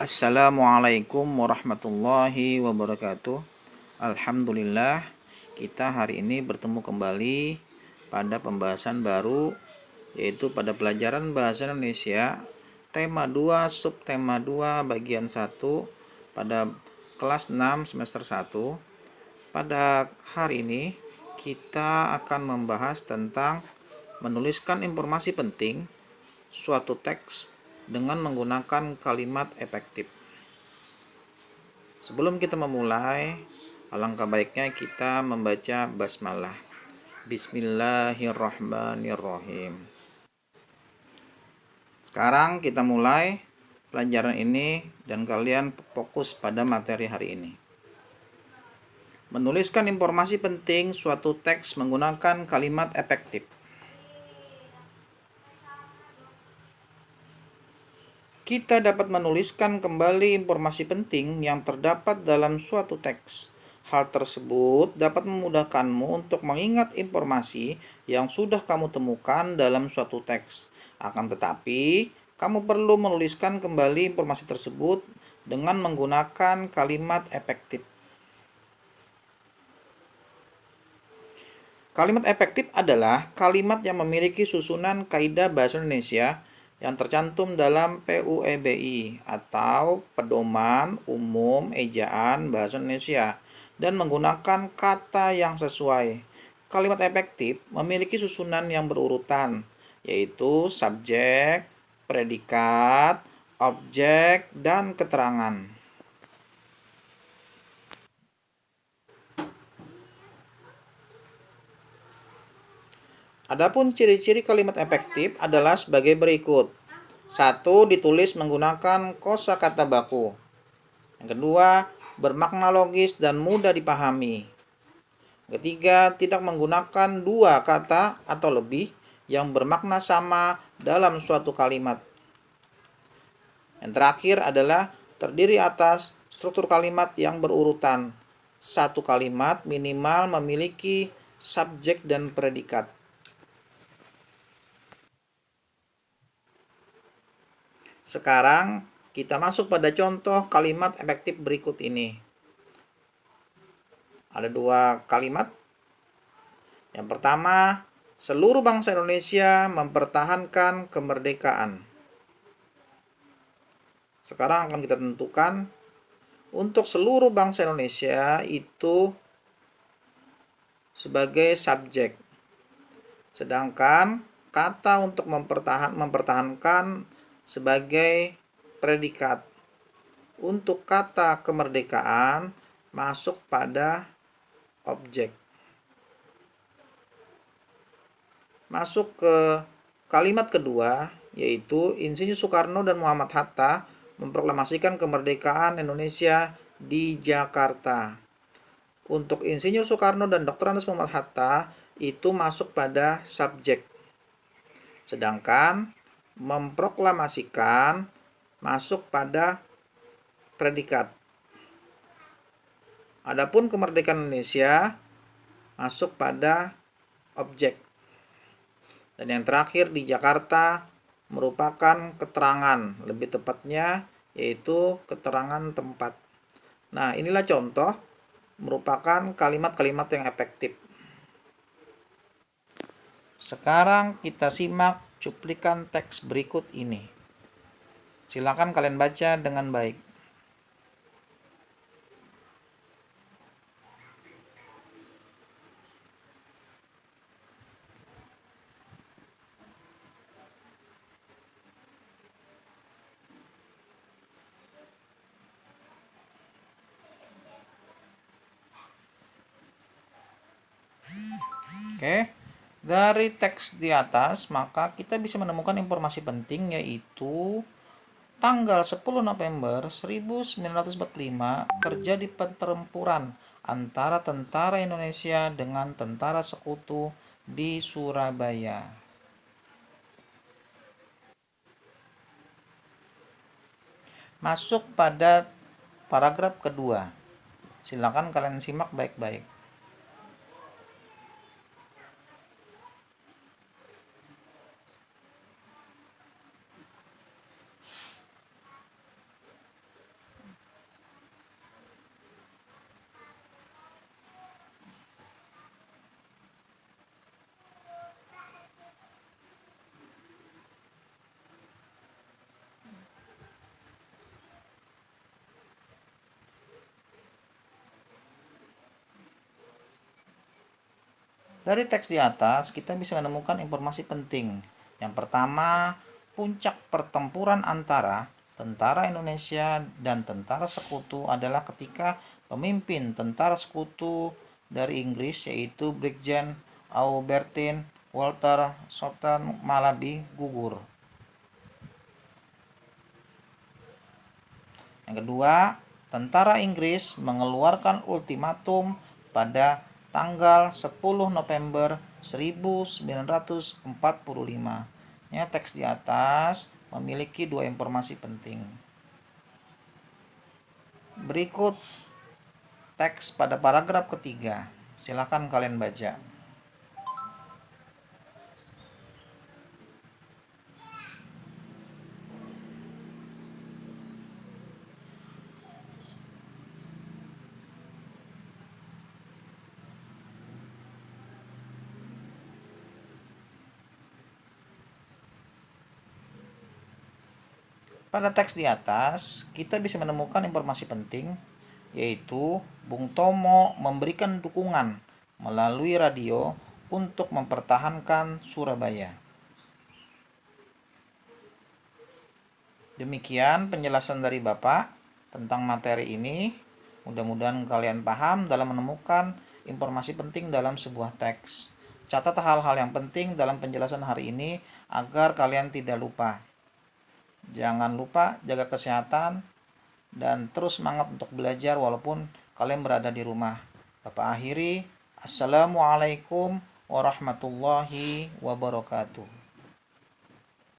Assalamualaikum warahmatullahi wabarakatuh. Alhamdulillah, kita hari ini bertemu kembali pada pembahasan baru, yaitu pada pelajaran Bahasa Indonesia tema 2 subtema 2 bagian 1 pada kelas 6 semester 1. Pada hari ini kita akan membahas tentang menuliskan informasi penting suatu teks dengan menggunakan kalimat efektif. Sebelum kita memulai, alangkah baiknya kita membaca basmalah. Bismillahirrahmanirrahim. Sekarang kita mulai pelajaran ini dan kalian fokus pada materi hari ini. Menuliskan informasi penting suatu teks menggunakan kalimat efektif. Kita dapat menuliskan kembali informasi penting yang terdapat dalam suatu teks. Hal tersebut dapat memudahkanmu untuk mengingat informasi yang sudah kamu temukan dalam suatu teks. Akan tetapi, kamu perlu menuliskan kembali informasi tersebut dengan menggunakan kalimat efektif. Kalimat efektif adalah kalimat yang memiliki susunan kaidah bahasa Indonesia yang tercantum dalam PUEBI atau Pedoman Umum Ejaan Bahasa Indonesia dan menggunakan kata yang sesuai. Kalimat efektif memiliki susunan yang berurutan, yaitu subjek, predikat, objek, dan keterangan. Adapun ciri-ciri kalimat efektif adalah sebagai berikut. 1. Ditulis menggunakan kosakata baku. Yang kedua, bermakna logis dan mudah dipahami. Yang ketiga, tidak menggunakan dua kata atau lebih yang bermakna sama dalam suatu kalimat. Yang terakhir adalah terdiri atas struktur kalimat yang berurutan. Satu kalimat minimal memiliki subjek dan predikat. Sekarang kita masuk pada contoh kalimat efektif berikut ini. Ada dua kalimat. Yang pertama, seluruh bangsa Indonesia mempertahankan kemerdekaan. Sekarang akan kita tentukan untuk seluruh bangsa Indonesia itu sebagai subjek. Sedangkan kata untuk mempertahankan sebagai predikat. Untuk kata kemerdekaan masuk pada objek. Masuk ke kalimat kedua, yaitu Insinyur Soekarno dan Muhammad Hatta memproklamasikan kemerdekaan Indonesia di Jakarta. Untuk Insinyur Soekarno dan Dr. Andes Muhammad Hatta itu masuk pada subjek. Sedangkan memproklamasikan masuk pada predikat. Adapun kemerdekaan Indonesia masuk pada objek. Dan yang terakhir di Jakarta merupakan keterangan, lebih tepatnya yaitu keterangan tempat. Nah, inilah contoh merupakan kalimat-kalimat yang efektif. Sekarang kita simak cuplikan teks berikut ini. Silakan kalian baca dengan baik. Oke. Dari teks di atas, maka kita bisa menemukan informasi penting yaitu tanggal 10 November 1945 terjadi pertempuran antara tentara Indonesia dengan tentara sekutu di Surabaya. Masuk pada paragraf kedua. Silakan kalian simak baik-baik. Dari teks di atas, kita bisa menemukan informasi penting. Yang pertama, puncak pertempuran antara tentara Indonesia dan tentara sekutu adalah ketika pemimpin tentara sekutu dari Inggris, yaitu Brigjen Aubertin Walter Sultan Malabi, gugur. Yang kedua, tentara Inggris mengeluarkan ultimatum pada tanggal 10 November 1945. Ya, teks di atas memiliki dua informasi penting. Berikut teks pada paragraf ketiga. Silakan kalian baca. Pada teks di atas, kita bisa menemukan informasi penting, yaitu Bung Tomo memberikan dukungan melalui radio untuk mempertahankan Surabaya. Demikian penjelasan dari Bapak tentang materi ini. Mudah-mudahan kalian paham dalam menemukan informasi penting dalam sebuah teks. Catat hal-hal yang penting dalam penjelasan hari ini agar kalian tidak lupa. Jangan lupa jaga kesehatan dan terus semangat untuk belajar walaupun kalian berada di rumah. Bapak akhiri, Assalamualaikum warahmatullahi wabarakatuh.